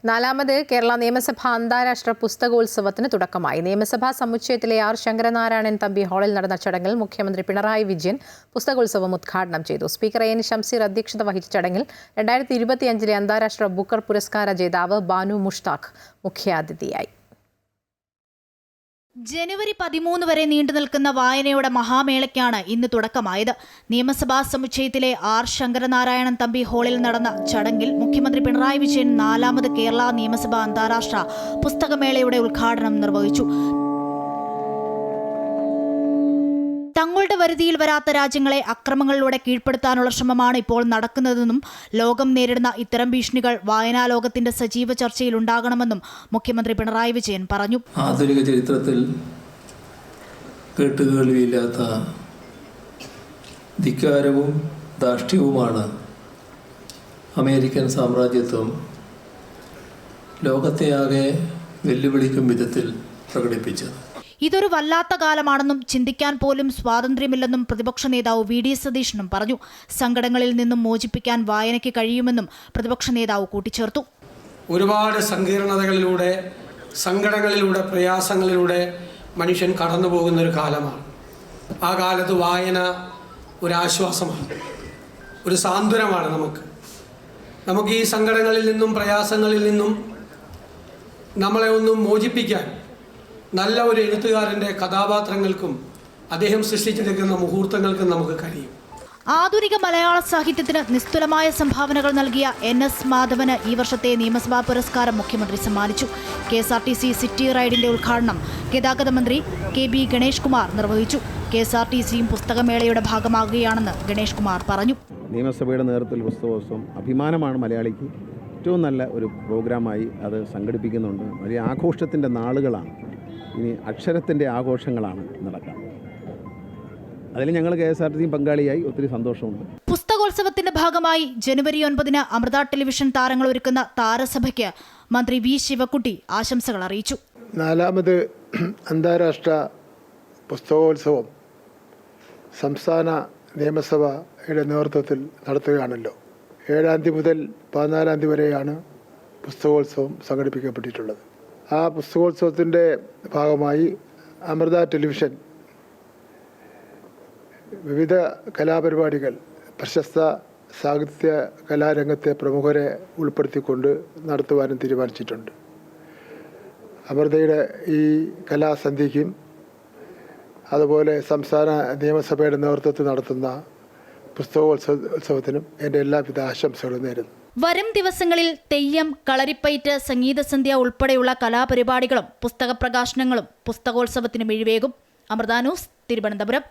നാലാമത് കേരള നിയമസഭാ അന്താരാഷ്ട്ര പുസ്തകോത്സവത്തിന് തുടക്കമായി. നിയമസഭാ സമുച്ചയത്തിലെ ആർ ശങ്കരനാരായണൻ തമ്പി ഹാളിൽ നടന്ന ചടങ്ങിൽ മുഖ്യമന്ത്രി പിണറായി വിജയൻ പുസ്തകോത്സവം ഉദ്ഘാടനം ചെയ്തു. സ്പീക്കർ എൻ ഷംസീർ അധ്യക്ഷത വഹിച്ച ചടങ്ങിൽ 2025 അന്താരാഷ്ട്ര ബുക്കർ പുരസ്കാര ജേതാവ് ബാനു മുഷ്താഖ് മുഖ്യാതിഥിയായി. ജനുവരി 13 വരെ നീണ്ടുനിൽക്കുന്ന വായനയുടെ മഹാമേളയ്ക്കാണ് ഇന്ന് തുടക്കമായത്. നിയമസഭാ സമുച്ചയത്തിലെ ആർ ശങ്കരനാരായണൻ തമ്പി ഹാളിൽ നടന്ന ചടങ്ങിൽ മുഖ്യമന്ത്രി പിണറായി വിജയൻ നാലാമത് കേരള നിയമസഭാ അന്താരാഷ്ട്ര പുസ്തകമേളയുടെ ഉദ്ഘാടനം നിർവഹിച്ചു. തങ്ങളുടെ വരുതിയിൽ വരാത്ത രാജ്യങ്ങളെ അക്രമങ്ങളിലൂടെ കീഴ്പ്പെടുത്താനുള്ള ശ്രമമാണ് ഇപ്പോൾ നടക്കുന്നതെന്നും ലോകം നേരിടുന്ന ഇത്തരം ഭീഷണികൾ വായനാ ലോകത്തിന്റെ സജീവ ചർച്ചയിൽ ഉണ്ടാകണമെന്നും മുഖ്യമന്ത്രി പിണറായി വിജയൻ പറഞ്ഞു. ആധുനിക ചരിത്രത്തിൽ കേട്ടുകേൾവിയില്ലാത്ത ധിക്കാരവും ധാർഷ്ട്യവുമാണ് അമേരിക്കൻ സാമ്രാജ്യത്വം ലോകത്തെയാകെ വെല്ലുവിളിക്കും വിധത്തിൽ പ്രകടിപ്പിച്ചത്. ഇതൊരു വല്ലാത്ത കാലമാണെന്നും ചിന്തിക്കാൻ പോലും സ്വാതന്ത്ര്യമില്ലെന്നും പ്രതിപക്ഷ നേതാവ് വി.ഡി. സതീശനും പറഞ്ഞു. സങ്കടങ്ങളിൽ നിന്നും മോചിപ്പിക്കാൻ വായനയ്ക്ക് കഴിയുമെന്നും പ്രതിപക്ഷ നേതാവ് കൂട്ടിച്ചേർത്തു. ഒരുപാട് സങ്കീർണതകളിലൂടെ, സങ്കടങ്ങളിലൂടെ, പ്രയാസങ്ങളിലൂടെ മനുഷ്യൻ കടന്നു പോകുന്ന ഒരു കാലമാണ്. ആ കാലത്ത് വായന ഒരാശ്വാസമാണ്, ഒരു സാന്ത്വനമാണ്. നമുക്ക് ഈ സങ്കടങ്ങളിൽ നിന്നും പ്രയാസങ്ങളിൽ നിന്നും നമ്മളെ ഒന്നും മോചിപ്പിക്കാൻ നല്ല ഒരു എഴുത്തുകാരൻ്റെ കഥാപാത്രങ്ങൾക്കും അദ്ദേഹം സൃഷ്ടിച്ചെടുക്കുന്ന മുഹൂർത്തങ്ങൾക്കും നമുക്ക് കഴിയും. ആധുനിക മലയാള സാഹിത്യത്തിന് നിസ്തുലമായ സംഭാവനകൾ നൽകിയ NS മാധവന് ഈ വർഷത്തെ നിയമസഭാ പുരസ്കാരം മുഖ്യമന്ത്രി സമ്മാനിച്ചു. KSRTC സിറ്റി റൈഡിന്റെ ഉദ്ഘാടനം ഗതാഗത മന്ത്രി KB ഗണേഷ് കുമാർ നിർവഹിച്ചു. KSRTCയും പുസ്തകമേളയുടെ ഭാഗമാകുകയാണെന്ന് ഗണേഷ് കുമാർ പറഞ്ഞു. നിയമസഭയുടെ നേതൃത്വത്തിൽ പുസ്തകോത്സവം അഭിമാനമാണ്. മലയാളിക്ക് ഏറ്റവും നല്ല ഒരു പ്രോഗ്രാമായി അത് സംഘടിപ്പിക്കുന്നുണ്ട്. വലിയ ആഘോഷത്തിൻ്റെ നാളുകളാണ്. ഇനി അക്ഷരത്തിൻ്റെ ആഘോഷങ്ങളാണ് നടക്കുക. അതിൽ ഞങ്ങൾ KSRTC പങ്കാളിയായി ഒത്തിരി സന്തോഷമുണ്ട്. പുസ്തകോത്സവത്തിന്റെ ഭാഗമായി ജനുവരി 9 അമൃത ടെലിവിഷൻ താരങ്ങൾ ഒരുക്കുന്ന താരസഭയ്ക്ക് മന്ത്രി V. ശിവക്കുട്ടി ആശംസകൾ അറിയിച്ചു. നാലാമത് അന്താരാഷ്ട്ര പുസ്തകോത്സവം സംസ്ഥാന നിയമസഭയുടെ നേതൃത്വത്തിൽ നടത്തുകയാണല്ലോ. 7-ാം തീയതി മുതൽ 14-ാം തീയതി വരെയാണ് പുസ്തകോത്സവം സംഘടിപ്പിക്കപ്പെട്ടിട്ടുള്ളത്. ആ പുസ്തകോത്സവത്തിൻ്റെ ഭാഗമായി അമൃത ടെലിവിഷൻ വിവിധ കലാപരിപാടികൾ പ്രശസ്ത സാഹിത്യ കലാരംഗത്തെ പ്രമുഖരെ ഉൾപ്പെടുത്തിക്കൊണ്ട് നടത്തുവാനും തീരുമാനിച്ചിട്ടുണ്ട്. അമൃതയുടെ ഈ കലാസന്ധ്യയ്ക്കും അതുപോലെ സംസ്ഥാന നിയമസഭയുടെ നേതൃത്വത്തിൽ നടത്തുന്ന പുസ്തകോത്സവത്തിനും എൻ്റെ എല്ലാവിധ ആശംസകളും നേരുന്നു. വരും ദിവസങ്ങളിൽ തെയ്യം, കളരിപ്പയറ്റ്, സംഗീതസന്ധ്യ ഉൾപ്പെടെയുള്ള കലാപരിപാടികളും പുസ്തക പ്രകാശനങ്ങളും പുസ്തകോത്സവത്തിന് മിഴിവേകും. അമൃത ന്യൂസ്, തിരുവനന്തപുരം.